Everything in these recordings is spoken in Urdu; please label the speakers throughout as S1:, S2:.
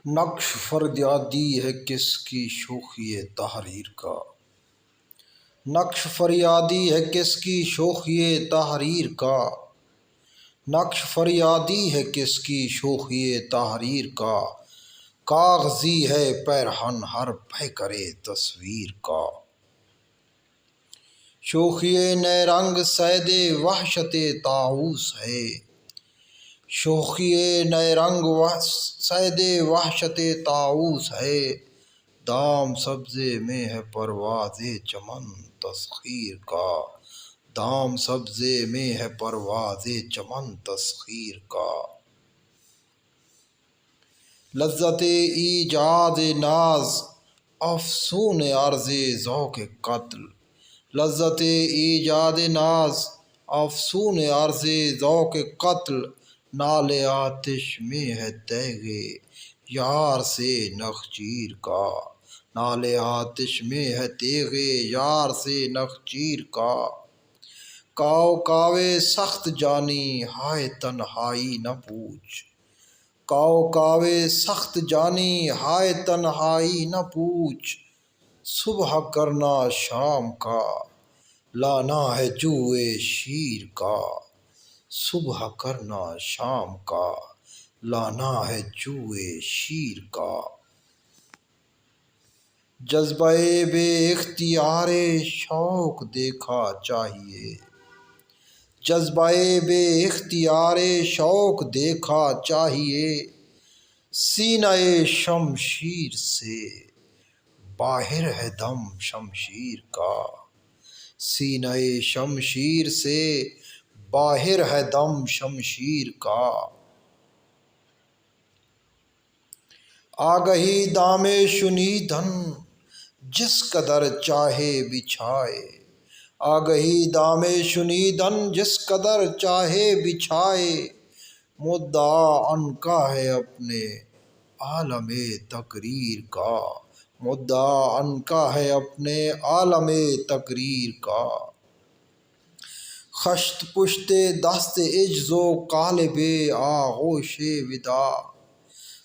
S1: نقش فریادی ہے کس کی شوخی تحریر کا، نقش فریادی ہے کس کی شوخی تحریر کا، نقش فریادی ہے کس کی شوخی تحریر کا، کاغذی ہے پیرہن ہر پیکرے تصویر کا، شوخی نئے رنگ صید وحشت طاؤس ہے، شوخی نئے رنگ صید وحشت طاؤس ہے، دام سبزے میں ہے پرواز چمن تسخیر کا، دام سبزے میں ہے پرواز چمن تسخیر کا، لذت ایجاد ناز افسون عرض ذوق قتل، لذت ایجاد ناز افسون عرض ذوق قتل، نال آتش میں ہے تیغ یار سے نخچیر کا، نال آتش میں ہے تیغ یار سے نخچیر کا، کاؤ کاوے سخت جانی ہائے تنہائی نہ پوچھ، کاؤ کاوے سخت جانی ہائے تنہائی نہ پوچھ، صبح کرنا شام کا لانا ہے جوئے شیر کا، صبح کرنا شام کا لانا ہے جوئے شیر کا، جذبہ بے اختیار شوق دیکھا چاہیے، جذبہ بے اختیار شوق دیکھا چاہیے، سینہ شمشیر سے باہر ہے دم شمشیر کا، سینہ شمشیر سے باہر ہے دم شمشیر کا، آگہی دام شنیدن جس قدر چاہے بچھائے، آگہی دام شنیدن جس قدر چاہے بچھائے، مدعا ان کا ہے اپنے عالم تقریر کا، مدعا ان کا ہے اپنے عالم تقریر کا، خشت پشت دست عجز و قالب آغوش وداع،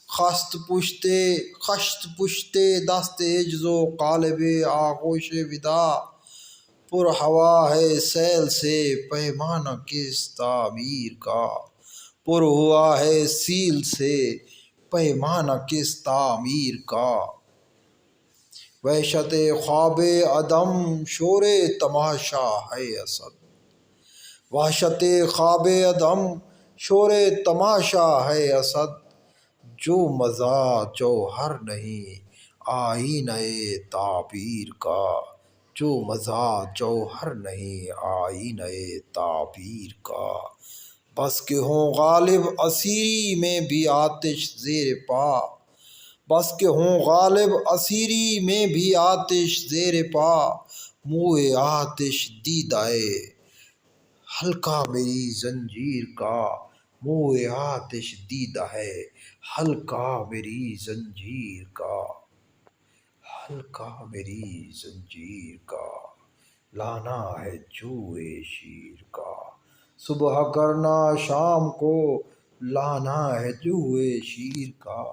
S1: خشت پشت دست عجز و قالب آغوش وداع، پر ہوا ہے سیل سے پیمانہ کس تعمیر کا، پر ہوا ہے سیل سے پیمانہ کس تعمیر کا، وحشت خواب عدم شور تماشا ہے اسد، وحشت خواب عدم شور تماشا ہے اسد، جو مزہ جوہر نہیں آئینہ تعبیر کا، جو مزہ جوہر نہیں آئینہ تعبیر کا، بس کہ ہوں غالب اسیری میں بھی آتش زیر پا، بس کہ ہوں غالب اسیری میں بھی آتش زیر پا، منہ آتش دیدہ حلقہ میری زنجیر کا، منہ آتش دیدہ ہے حلقہ میری زنجیر کا، حلقہ میری زنجیر کا لانا ہے جوئے شیر کا، صبح کرنا شام کو لانا ہے جوئے شیر کا۔